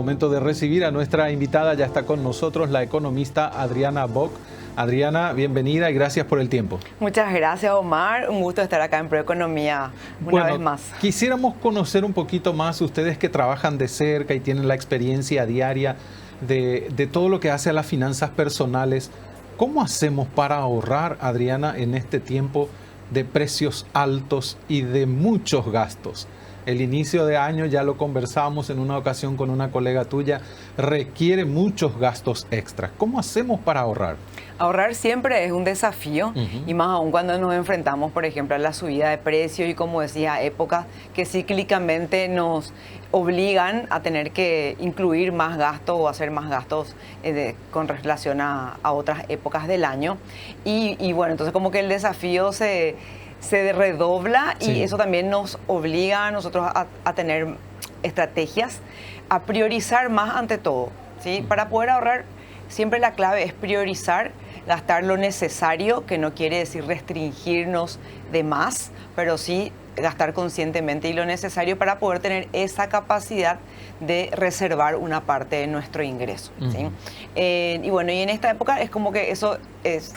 momento de recibir a nuestra invitada. Ya está con nosotros la economista Adriana Bock. Adriana, bienvenida y gracias por el tiempo. Muchas gracias, Omar. Un gusto estar acá en Proeconomía una vez más. Quisiéramos conocer un poquito más, ustedes que trabajan de cerca y tienen la experiencia diaria de todo lo que hace a las finanzas personales. ¿Cómo hacemos para ahorrar, Adriana, en este tiempo de precios altos y de muchos gastos? El inicio de año, ya lo conversamos en una ocasión con una colega tuya, requiere muchos gastos extras. ¿Cómo hacemos para ahorrar? Ahorrar siempre es un desafío y más aún cuando nos enfrentamos, por ejemplo, a la subida de precios y, como decía, épocas que cíclicamente nos obligan a tener que incluir más gastos o hacer más gastos con relación a otras épocas del año. Y bueno, entonces como que el desafío se redobla y eso también nos obliga a nosotros a tener estrategias, a priorizar más ante todo, ¿sí? Para poder ahorrar, siempre la clave es priorizar, gastar lo necesario, que no quiere decir restringirnos de más, pero sí gastar conscientemente y lo necesario para poder tener esa capacidad de reservar una parte de nuestro ingreso, ¿sí? Y bueno, y en esta época es como que eso es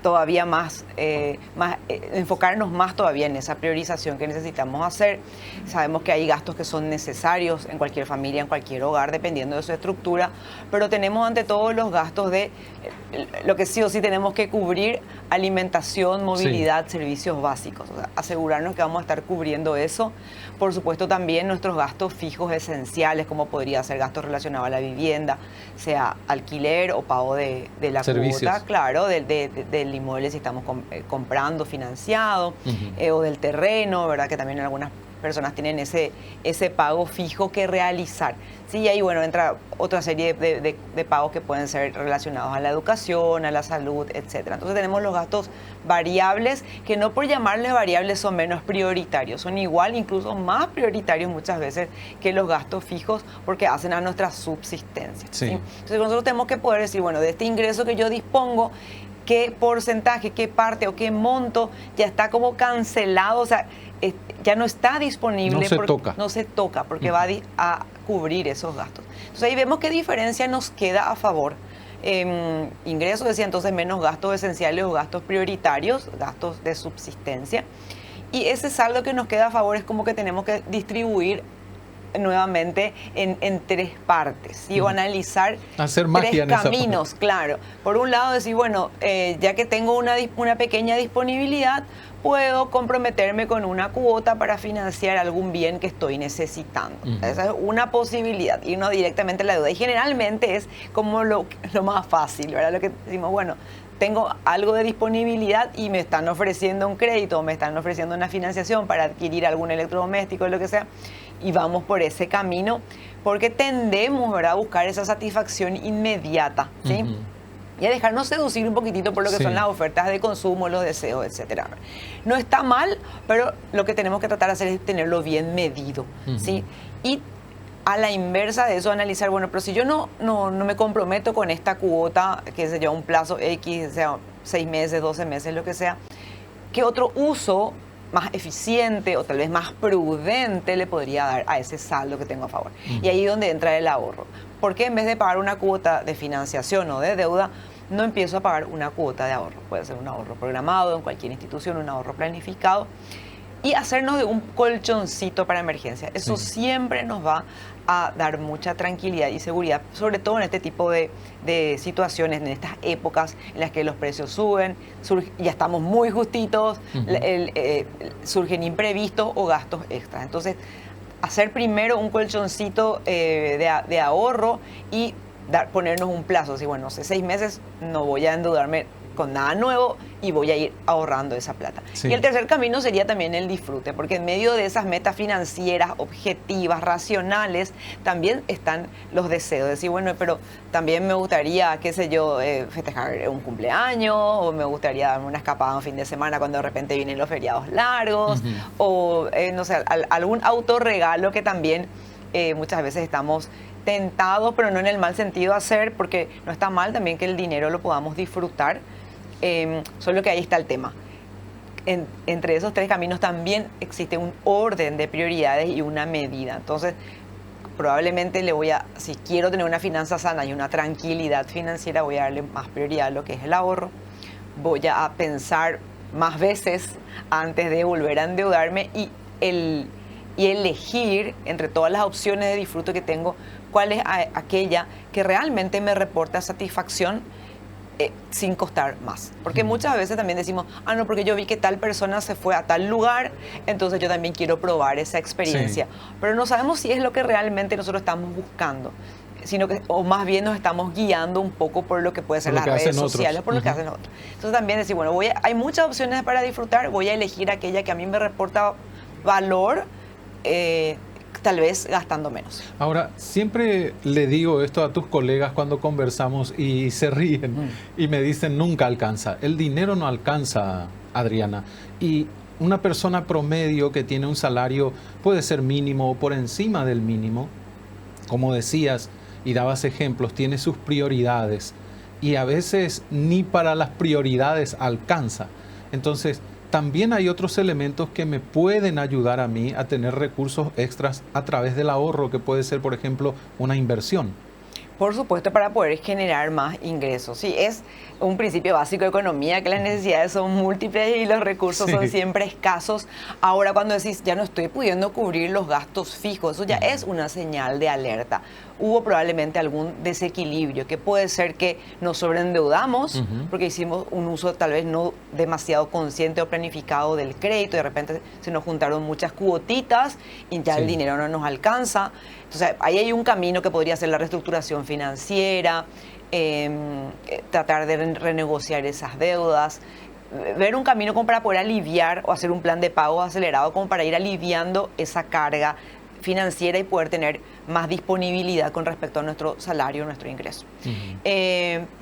todavía más, enfocarnos más todavía en esa priorización que necesitamos hacer. Sabemos que hay gastos que son necesarios en cualquier familia, en cualquier hogar, dependiendo de su estructura, pero tenemos ante todo los gastos de lo que sí o sí tenemos que cubrir: alimentación, movilidad, servicios básicos. O sea, asegurarnos que vamos a estar cubriendo eso. Por supuesto, también nuestros gastos fijos esenciales, como podría ser gastos relacionados a la vivienda, sea alquiler o pago de la cuota, claro, del inmueble si estamos comprando financiado, o del terreno, ¿verdad? Que también algunas personas tienen ese pago fijo que realizar. Sí, y ahí, bueno, entra otra serie de pagos que pueden ser relacionados a la educación, a la salud, etcétera. Entonces tenemos los gastos variables, que no por llamarles variables son menos prioritarios, son igual, incluso más prioritarios muchas veces que los gastos fijos, porque hacen a nuestra subsistencia. ¿Sí? Entonces nosotros tenemos que poder decir, bueno, de este ingreso que yo dispongo, qué porcentaje, qué parte o qué monto ya está como cancelado, o sea, ya no está disponible. No se toca porque va a cubrir esos gastos. Entonces ahí vemos qué diferencia nos queda a favor. Ingresos, decía, entonces menos gastos esenciales o gastos prioritarios, gastos de subsistencia. Y ese saldo que nos queda a favor es como que tenemos que distribuir nuevamente en tres partes, ¿sí? O analizar tres caminos, claro. Por un lado decir, bueno, ya que tengo una pequeña disponibilidad, puedo comprometerme con una cuota para financiar algún bien que estoy necesitando. Esa es una posibilidad, irnos directamente a la deuda. Y generalmente es como lo más fácil, ¿verdad? Lo que decimos, bueno, tengo algo de disponibilidad y me están ofreciendo un crédito, me están ofreciendo una financiación para adquirir algún electrodoméstico, lo que sea, y vamos por ese camino, porque tendemos, ¿verdad?, a buscar esa satisfacción inmediata, ¿sí? Y a dejarnos seducir un poquitito por lo que son las ofertas de consumo, los deseos, etcétera. No está mal, pero lo que tenemos que tratar de hacer es tenerlo bien medido, ¿sí? Y a la inversa de eso, analizar, bueno, pero si yo no me comprometo con esta cuota, que se lleva un plazo X, sea 6 meses, 12 meses, lo que sea, ¿qué otro uso más eficiente o tal vez más prudente le podría dar a ese saldo que tengo a favor? Y ahí es donde entra el ahorro. Porque en vez de pagar una cuota de financiación o de deuda, no empiezo a pagar una cuota de ahorro? Puede ser un ahorro programado en cualquier institución, un ahorro planificado, y hacernos de un colchoncito para emergencia. Eso siempre nos va a dar mucha tranquilidad y seguridad, sobre todo en este tipo de situaciones, en estas épocas en las que los precios suben, ya estamos muy justitos, surgen imprevistos o gastos extras. Entonces, hacer primero un colchoncito de ahorro y ponernos un plazo. Así, bueno, no sé, 6 meses no voy a endeudarme con nada nuevo y voy a ir ahorrando esa plata. Y el tercer camino sería también el disfrute, porque en medio de esas metas financieras, objetivas, racionales, también están los deseos. Decir, bueno, pero también me gustaría, qué sé yo, festejar un cumpleaños, o me gustaría darme una escapada un fin de semana cuando de repente vienen los feriados largos, o no sé, algún autorregalo que también muchas veces estamos tentados, pero no en el mal sentido a hacer, porque no está mal también que el dinero lo podamos disfrutar. Solo que ahí está el tema. Entre esos tres caminos también existe un orden de prioridades y una medida. Entonces, probablemente si quiero tener una finanza sana y una tranquilidad financiera, voy a darle más prioridad a lo que es el ahorro. Voy a pensar más veces antes de volver a endeudarme y elegir entre todas las opciones de disfrute que tengo, cuál es aquella que realmente me reporta satisfacción sin costar más. Porque muchas veces también decimos, no, porque yo vi que tal persona se fue a tal lugar, entonces yo también quiero probar esa experiencia. Sí. Pero no sabemos si es lo que realmente nosotros estamos buscando, sino que, o más bien nos estamos guiando un poco por lo que puede ser las redes sociales, por lo que hacen otros. Entonces también decir, bueno, hay muchas opciones para disfrutar, voy a elegir aquella que a mí me reporta valor, tal vez gastando menos. Ahora, siempre le digo esto a tus colegas cuando conversamos y se ríen y me dicen, nunca alcanza. El dinero no alcanza, Adriana. Y una persona promedio que tiene un salario puede ser mínimo o por encima del mínimo, como decías y dabas ejemplos, tiene sus prioridades y a veces ni para las prioridades alcanza. Entonces, también hay otros elementos que me pueden ayudar a mí a tener recursos extras a través del ahorro, que puede ser, por ejemplo, una inversión. Por supuesto, para poder generar más ingresos. Sí, es un principio básico de economía, que las necesidades son múltiples y los recursos son siempre escasos. Ahora, cuando decís, ya no estoy pudiendo cubrir los gastos fijos, eso ya es una señal de alerta. Hubo probablemente algún desequilibrio, que puede ser que nos sobreendeudamos, porque hicimos un uso tal vez no demasiado consciente o planificado del crédito, y de repente se nos juntaron muchas cuotitas y ya el dinero no nos alcanza. Entonces, ahí hay un camino que podría ser la reestructuración financiera, tratar de renegociar esas deudas, ver un camino como para poder aliviar o hacer un plan de pago acelerado como para ir aliviando esa carga financiera y poder tener más disponibilidad con respecto a nuestro salario, nuestro ingreso.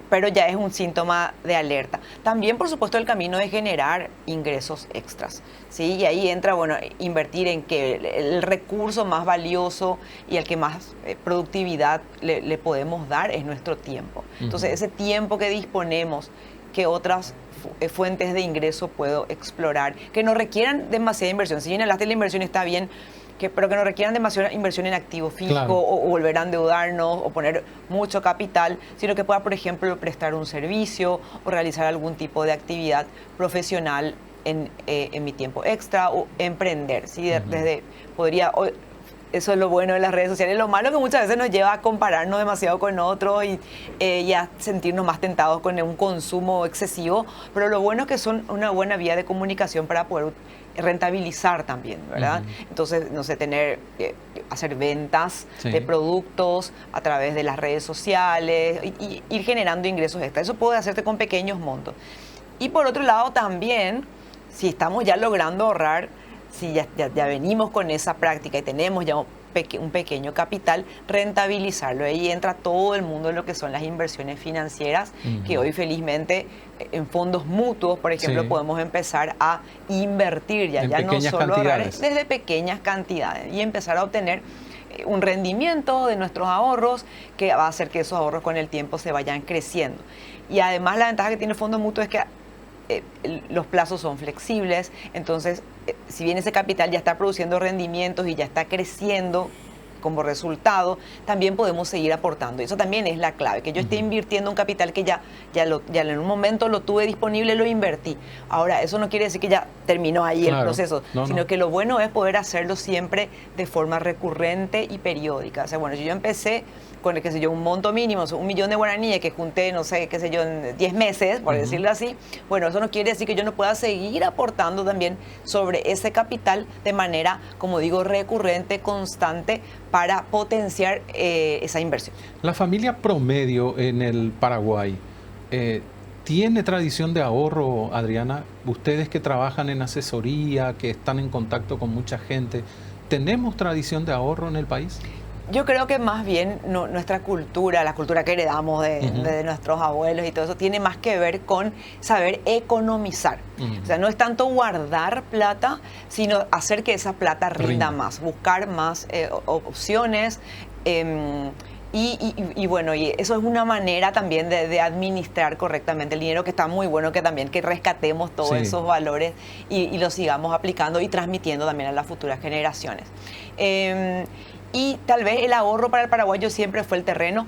Pero ya es un síntoma de alerta. También, por supuesto, el camino de generar ingresos extras, ¿sí? Y ahí entra, bueno, invertir en que el recurso más valioso y el que más productividad le podemos dar es nuestro tiempo. Entonces, ese tiempo que disponemos, que otras fuentes de puedo explorar, que no requieran demasiada inversión. Si bien hablaste de la inversión, está bien, pero que no requieran demasiada inversión en activo fijo, o volver a endeudarnos o poner mucho capital, sino que pueda, por ejemplo, prestar un servicio o realizar algún tipo de actividad profesional en mi tiempo extra, o emprender, ¿sí? Eso es lo bueno de las redes sociales. Lo malo que muchas veces nos lleva a compararnos demasiado con otros y a sentirnos más tentados con un consumo excesivo, pero lo bueno es que son una buena vía de comunicación para poder rentabilizar también, ¿verdad? Entonces, no sé, hacer ventas de productos a través de las redes sociales y ir generando ingresos extra. Eso puede hacerte con pequeños montos. Y por otro lado también, si estamos ya logrando ahorrar, si ya venimos con esa práctica y tenemos ya un pequeño capital, rentabilizarlo. Ahí entra todo el mundo en lo que son las inversiones financieras, que hoy felizmente en fondos mutuos, por ejemplo, podemos empezar a invertir ya no solo ahorrar desde pequeñas cantidades y empezar a obtener un rendimiento de nuestros ahorros que va a hacer que esos ahorros con el tiempo se vayan creciendo. Y además la ventaja que tiene el fondo mutuo es que los plazos son flexibles, entonces si bien ese capital ya está produciendo rendimientos y ya está creciendo como resultado, también podemos seguir aportando. Eso también es la clave, que yo esté invirtiendo un capital que ya en un momento lo tuve disponible, lo invertí. Ahora, eso no quiere decir que ya terminó ahí el proceso, sino que lo bueno es poder hacerlo siempre de forma recurrente y periódica. O sea, bueno, yo empecé con, un monto mínimo, 1 millón de guaraníes que junté, en 10 meses, por decirlo así. Bueno, eso no quiere decir que yo no pueda seguir aportando también sobre ese capital de manera, como digo, recurrente, constante, para potenciar esa inversión. La familia promedio en el Paraguay, ¿tiene tradición de ahorro, Adriana? Ustedes que trabajan en asesoría, que están en contacto con mucha gente, ¿tenemos tradición de ahorro en el país? Yo creo que más bien nuestra cultura, la cultura que heredamos de nuestros abuelos y todo eso, tiene más que ver con saber economizar. O sea, no es tanto guardar plata, sino hacer que esa plata rinda más, buscar más opciones. Y bueno, y eso es una manera también de administrar correctamente el dinero, que está muy bueno que rescatemos todos esos valores y los sigamos aplicando y transmitiendo también a las futuras generaciones. Y tal vez el ahorro para el paraguayo siempre fue el terreno.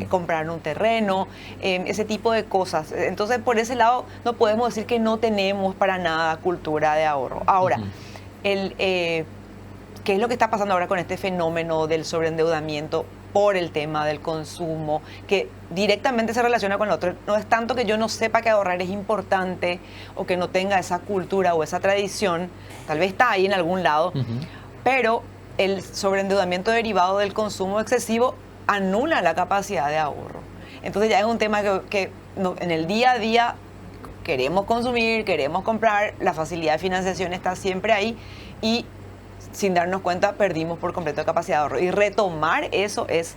Comprar un terreno, ese tipo de cosas. Entonces, por ese lado, no podemos decir que no tenemos para nada cultura de ahorro. Ahora, ¿qué es lo que está pasando ahora con este fenómeno del sobreendeudamiento por el tema del consumo, que directamente se relaciona con lo otro? No es tanto que yo no sepa que ahorrar es importante o que no tenga esa cultura o esa tradición, tal vez está ahí en algún lado, pero el sobreendeudamiento derivado del consumo excesivo anula la capacidad de ahorro. Entonces ya es un tema que en el día a día queremos consumir, queremos comprar, la facilidad de financiación está siempre ahí y sin darnos cuenta perdimos por completo la capacidad de ahorro. Y retomar eso es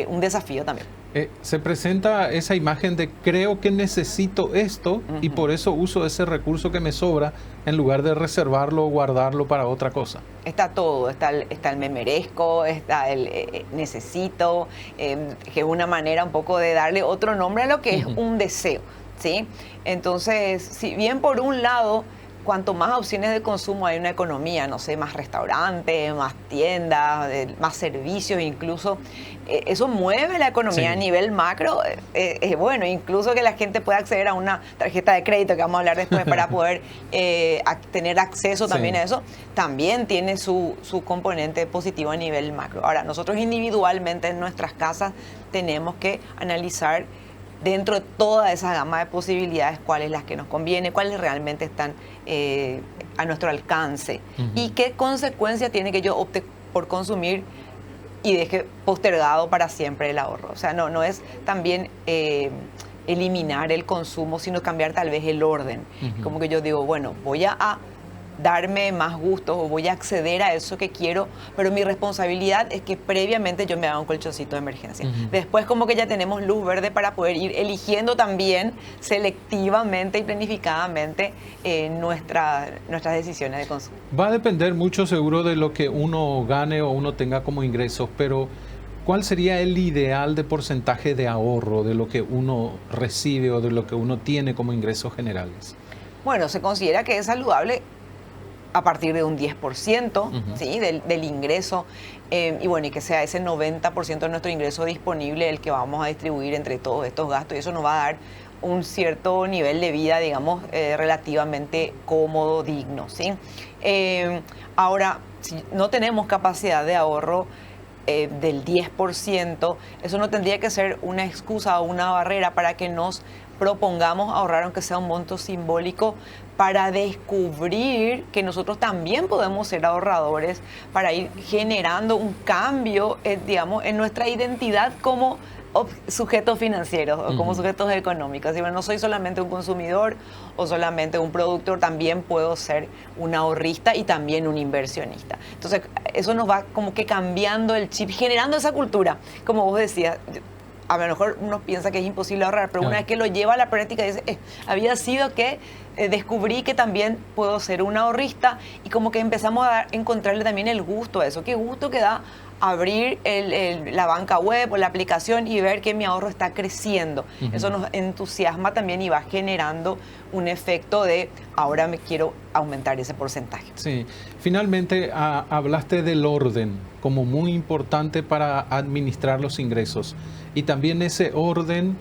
un desafío también. Se presenta esa imagen de creo que necesito esto y por eso uso ese recurso que me sobra en lugar de reservarlo o guardarlo para otra cosa. Está todo, está el me merezco, está el necesito, que es una manera un poco de darle otro nombre a lo que es un deseo, ¿sí? Entonces, si bien por un lado, cuanto más opciones de consumo hay en una economía, no sé, más restaurantes, más tiendas, más servicios incluso, eso mueve la economía a nivel macro. Bueno, incluso que la gente pueda acceder a una tarjeta de crédito, que vamos a hablar después, para poder tener acceso también a eso, también tiene su componente positivo a nivel macro. Ahora, nosotros individualmente en nuestras casas tenemos que analizar dentro de toda esa gama de posibilidades, cuáles las que nos conviene, cuáles realmente están a nuestro alcance y qué consecuencia tiene que yo opte por consumir y deje postergado para siempre el ahorro. O sea, no es también eliminar el consumo, sino cambiar tal vez el orden. Como que yo digo, bueno, voy a darme más gustos o voy a acceder a eso que quiero, pero mi responsabilidad es que previamente yo me haga un colchoncito de emergencia. Después como que ya tenemos luz verde para poder ir eligiendo también selectivamente y planificadamente nuestras decisiones de consumo. Va a depender mucho seguro de lo que uno gane o uno tenga como ingresos, pero ¿cuál sería el ideal de porcentaje de ahorro de lo que uno recibe o de lo que uno tiene como ingresos generales? Bueno, se considera que es saludable a partir de un 10%, ¿sí? del ingreso, y bueno, y que sea ese 90% de nuestro ingreso disponible el que vamos a distribuir entre todos estos gastos, y eso nos va a dar un cierto nivel de vida, digamos, relativamente cómodo, digno, ¿sí? Ahora, si no tenemos capacidad de ahorro del 10%, eso no tendría que ser una excusa o una barrera para que nos propongamos ahorrar, aunque sea un monto simbólico, para descubrir que nosotros también podemos ser ahorradores, para ir generando un cambio, digamos, en nuestra identidad como sujetos financieros o como sujetos económicos. Así, bueno, no soy solamente un consumidor o solamente un productor, también puedo ser un ahorrista y también un inversionista. Entonces, eso nos va como que cambiando el chip, generando esa cultura, como vos decías. A lo mejor uno piensa que es imposible ahorrar, pero una vez que lo lleva a la práctica dice, había sido que descubrí que también puedo ser un ahorrista, y como que empezamos a encontrarle también el gusto a eso. Qué gusto que da abrir la banca web o la aplicación y ver que mi ahorro está creciendo. Eso nos entusiasma también y va generando un efecto de ahora me quiero aumentar ese porcentaje. Sí, finalmente hablaste del orden como muy importante para administrar los ingresos, y también ese orden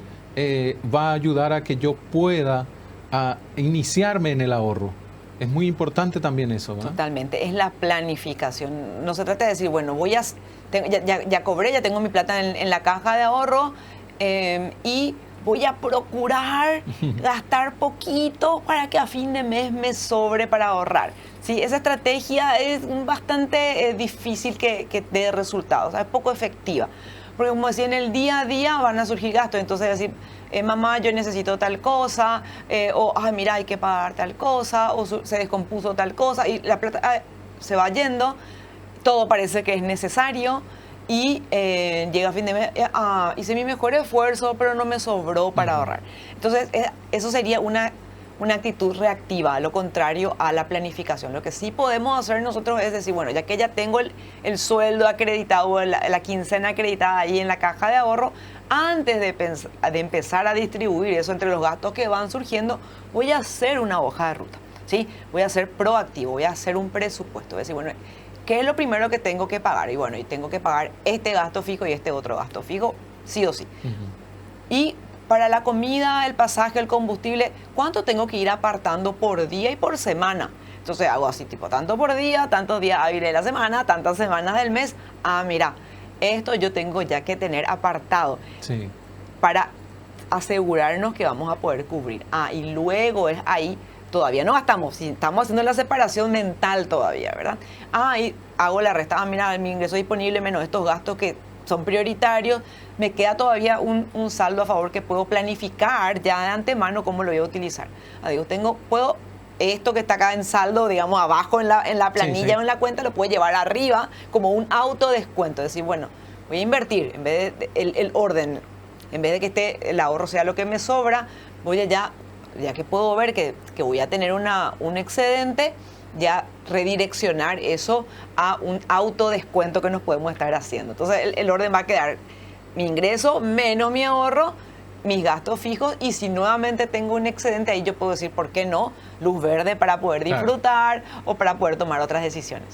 va a ayudar a que yo pueda iniciarme en el ahorro. Es muy importante también eso, ¿verdad? Totalmente, es la planificación. No se trata de decir, bueno, ya cobré, ya tengo mi plata en la caja de ahorro y voy a procurar gastar poquito para que a fin de mes me sobre para ahorrar. Sí, esa estrategia es bastante difícil que dé resultados, es poco efectiva. Porque como decía, en el día a día van a surgir gastos, entonces decir, mamá, yo necesito tal cosa, o ay, mira, hay que pagar tal cosa, o se descompuso tal cosa, y la plata se va yendo, todo parece que es necesario, y llega a fin de mes, hice mi mejor esfuerzo, pero no me sobró para ahorrar. Entonces, eso sería una actitud reactiva, a lo contrario a la planificación. Lo que sí podemos hacer nosotros es decir, bueno, ya que ya tengo el sueldo acreditado, la quincena acreditada ahí en la caja de ahorro, antes de empezar a distribuir eso entre los gastos que van surgiendo, voy a hacer una hoja de ruta, ¿sí? Voy a ser proactivo, voy a hacer un presupuesto. Es decir, bueno, ¿qué es lo primero que tengo que pagar? Y bueno, y tengo que pagar este gasto fijo y este otro gasto fijo, sí o sí. Y para la comida, el pasaje, el combustible, ¿cuánto tengo que ir apartando por día y por semana? Entonces hago así, tipo, tanto por día, tantos días hábiles de la semana, tantas semanas del mes. Ah, mira, esto yo tengo ya que tener apartado para asegurarnos que vamos a poder cubrir. Ah, y luego es ahí, todavía no gastamos, si estamos haciendo la separación mental todavía, ¿verdad? Ah, y hago la resta. Ah, mira, mi ingreso disponible menos estos gastos que son prioritarios, me queda todavía un saldo a favor que puedo planificar ya de antemano cómo lo voy a utilizar. Ah, digo, puedo esto que está acá en saldo, digamos, abajo en la planilla o en la cuenta, lo puedo llevar arriba como un autodescuento. Es decir, bueno, voy a invertir, en vez de el orden, en vez de que el ahorro sea lo que me sobra, voy a ya que puedo ver que voy a tener un excedente, ya redireccionar eso a un autodescuento que nos podemos estar haciendo. Entonces el orden va a quedar mi ingreso menos mi ahorro, mis gastos fijos, y si nuevamente tengo un excedente, ahí yo puedo decir, ¿por qué no? Luz verde para poder disfrutar o para poder tomar otras decisiones.